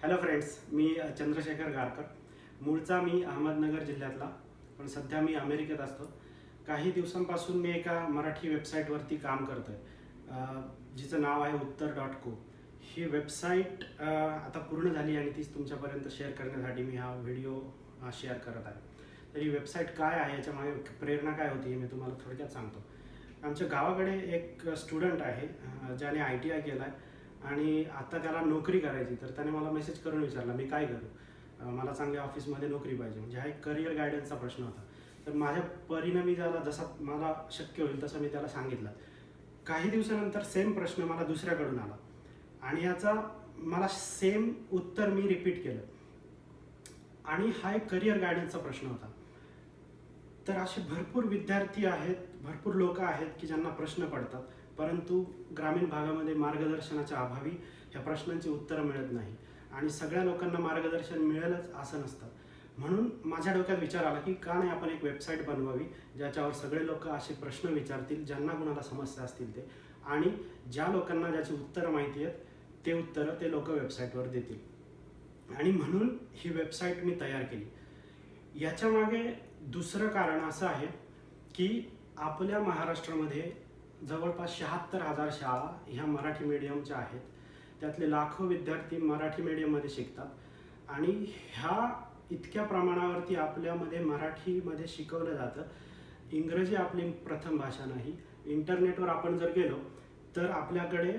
Hello friends, मी चंद्रशेखर गारकर. मूळचा मी अहमदनगर जिल्ह्यातला, पण सध्या मी अमेरिकेत असतो. काही दिवसांपासून मी एका मराठी वेबसाईटवरती काम करतो आहे, जिचं नाव आहे उत्तर.co. ही वेबसाईट आता पूर्ण झाली आणि तीच तुमच्यापर्यंत शेअर करण्यासाठी मी हा व्हिडिओ शेअर करत आहे. तर ही वेबसाईट काय आहे, याच्यामागे प्रेरणा काय होती, हे मी तुम्हाला थोडक्यात सांगतो. आमच्या गावाकडे एक स्टुडंट आहे, ज्याने ITI केला आहे आणि आता त्याला नोकरी करायची. तर त्याने मला मेसेज करून विचारला, मी काय करू, मला चांगल्या ऑफिसमध्ये नोकरी पाहिजे. म्हणजे हा एक करिअर गायडन्सचा प्रश्न होता. तर माझ्या परीनं मी त्याला जसा मला शक्य होईल तसं मी त्याला सांगितलं. काही दिवसानंतर सेम प्रश्न मला दुसऱ्याकडून आला आणि याचा मला सेम उत्तर मी रिपीट केलं. आणि हा एक करिअर गायडन्सचा प्रश्न होता. तर असे भरपूर विद्यार्थी आहेत, भरपूर लोक आहेत की ज्यांना प्रश्न पडतात, परंतु ग्रामीण भागामध्ये मार्गदर्शनाच्या अभावी ह्या प्रश्नांची उत्तरं मिळत नाही. आणि सगळ्या लोकांना मार्गदर्शन मिळेलच असं नसतं. म्हणून माझ्या डोक्यात विचार आला की का नाही आपण एक वेबसाईट बनवावी, ज्याच्यावर सगळे लोक असे प्रश्न विचारतील ज्यांना कुणाला समस्या असतील ते, आणि ज्या लोकांना ज्याची उत्तरं माहिती आहेत ते उत्तरं ते लोक वेबसाईटवर देतील. आणि म्हणून ही वेबसाईट मी तयार केली. याच्यामागे दुसरं कारण असं आहे की आपल्या महाराष्ट्रामध्ये जवळपास 76,000 शाळा ह्या मराठी मीडियमच्या आहेत. त्यातले लाखो विद्यार्थी मराठी मीडियममध्ये शिकतात आणि ह्या इतक्या प्रमाणावरती आपल्यामध्ये मराठीमध्ये शिकवलं जातं. इंग्रजी आपली प्रथम भाषा नाही. इंटरनेटवर आपण जर गेलो तर आपल्याकडे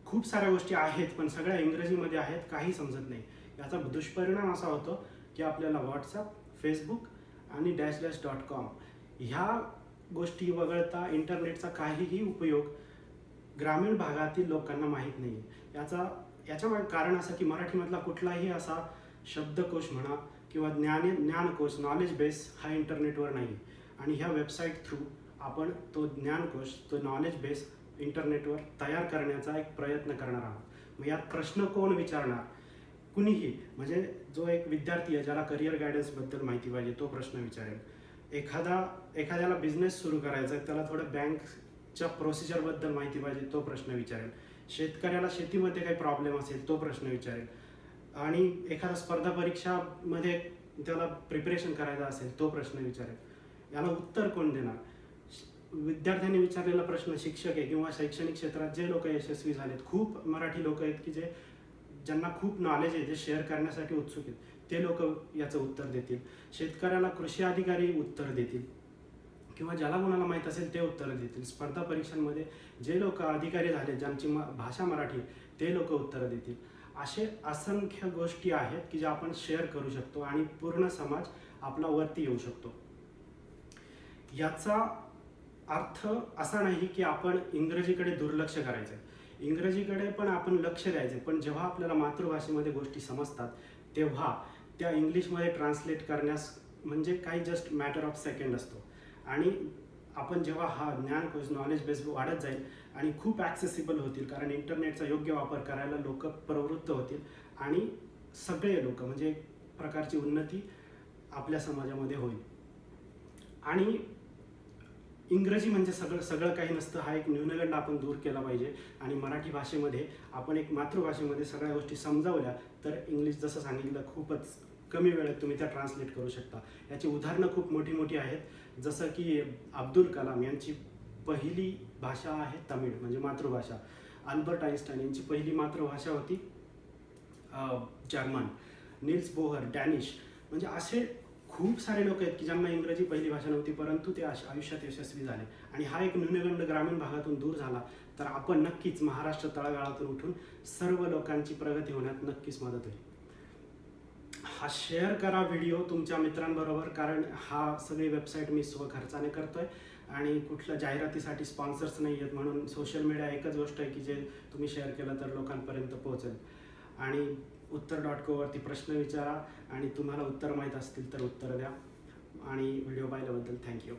खूप साऱ्या गोष्टी आहेत, पण सगळ्या इंग्रजीमध्ये आहेत, काही समजत नाही. याचा दुष्परिणाम असा होतो की आपल्याला व्हॉट्सअप, फेसबुक आणि _.com ह्या गोष्टी वगळता इंटरनेटचा काहीही उपयोग ग्रामीण भागातील लोकांना माहीत नाही. याच्यामागे कारण असं की मराठीमधला कुठलाही असा शब्दकोश म्हणा किंवा ज्ञानकोश, नॉलेज बेस हा इंटरनेटवर नाही. आणि ह्या वेबसाईट थ्रू आपण तो ज्ञानकोश, तो नॉलेज बेस इंटरनेटवर तयार करण्याचा एक प्रयत्न करणार आहोत. मग यात प्रश्न कोण विचारणार? कुणीही, म्हणजे जो एक विद्यार्थी आहे ज्याला करिअर गायडन्सबद्दल माहिती पाहिजे तो प्रश्न विचारेल. एखाद्याला बिझनेस सुरू करायचा आहे, त्याला थोडं बँकच्या प्रोसिजरबद्दल माहिती पाहिजे तो प्रश्न विचारेल. शेतकऱ्याला शेतीमध्ये काही प्रॉब्लेम असेल तो प्रश्न विचारेल. आणि एखादा स्पर्धा परीक्षामध्ये त्याला प्रिपरेशन करायचं असेल तो प्रश्न विचारेल. याला उत्तर कोण देणार? विद्यार्थ्यांनी विचारलेला प्रश्न शिक्षक आहे किंवा शैक्षणिक क्षेत्रात जे लोक यशस्वी झालेत, खूप मराठी लोक आहेत की ज्यांना खूप नॉलेज आहे, जे शेअर करण्यासाठी उत्सुक आहेत, ते लोक याचं उत्तर देतील. शेतकऱ्याला कृषी अधिकारी उत्तर देतील किंवा ज्याला कोणाला माहीत असेल ते उत्तर देतील. स्पर्धा परीक्षांमध्ये जे लोक अधिकारी झाले, ज्यांची भाषा मराठी, ते लोक उत्तरं देतील. असे असंख्य गोष्टी आहेत की ज्या आपण शेअर करू शकतो आणि पूर्ण समाज आपला वरती येऊ शकतो. याचा अर्थ असा नाही की आपण इंग्रजीकडे दुर्लक्ष करायचं आहे. इंग्रजीकडे पण आपण लक्ष द्यायचं, पण जेव्हा आपल्याला मातृभाषेमध्ये गोष्टी समजतात तेव्हा त्या इंग्लिशमध्ये ट्रान्सलेट करण्यास म्हणजे काही जस्ट मॅटर ऑफ सेकंड असतो. आणि आपण जेव्हा हा ज्ञानकोश, नॉलेज बेस वाढत जाईल आणि खूप ॲक्सेसिबल होतील, कारण इंटरनेटचा योग्य वापर करायला लोक प्रवृत्त होतील आणि सगळे लोक, म्हणजे एक प्रकारची उन्नती आपल्या समाजामध्ये होईल. आणि इंग्रजी म्हणजे सगळं काही नसतं, हा एक न्यूनगंड आपण दूर केला पाहिजे. आणि मराठी भाषेमध्ये आपण एक मातृभाषेमध्ये सगळ्या गोष्टी समजावल्या तर इंग्लिश, जसं सांगितलं, खूपच कमी वेळेत तुम्ही त्या ट्रान्सलेट करू शकता. याची उदाहरणं खूप मोठी आहेत. जसं की अब्दुल कलाम यांची पहिली भाषा आहे तमिळ, म्हणजे मातृभाषा. अल्बर्ट आइन्स्टाईन यांची पहिली मातृभाषा होती जर्मन. Niels Bohr Danish. म्हणजे असे खूप सारे लोक आहेत की ज्यांना इंग्रजी पहिली भाषा नव्हती, परंतु ते आयुष्यात यशस्वी झाले. आणि हा एक न्यूनगंड ग्रामीण भागातून दूर झाला तर आपण नक्कीच महाराष्ट्र तळागाळातून उठून सर्व लोकांची प्रगती होण्यात नक्कीच मदत होईल. हा शेअर करा व्हिडिओ तुमच्या मित्रांबरोबर, कारण हा सगळी वेबसाईट मी स्वखर्चाने करतोय आणि कुठल्या जाहिरातीसाठी स्पॉन्सर्स नाही आहेत. म्हणून सोशल मीडिया एकच गोष्ट आहे की जे तुम्ही शेअर केलं तर लोकांपर्यंत पोहोचेल. आणि उत्तर.co वरती प्रश्न विचारा आणि तुम्हाला उत्तर माहीत असतील तर उत्तर द्या. आणि व्हिडिओ पाहिल्याबद्दल थँक्यू.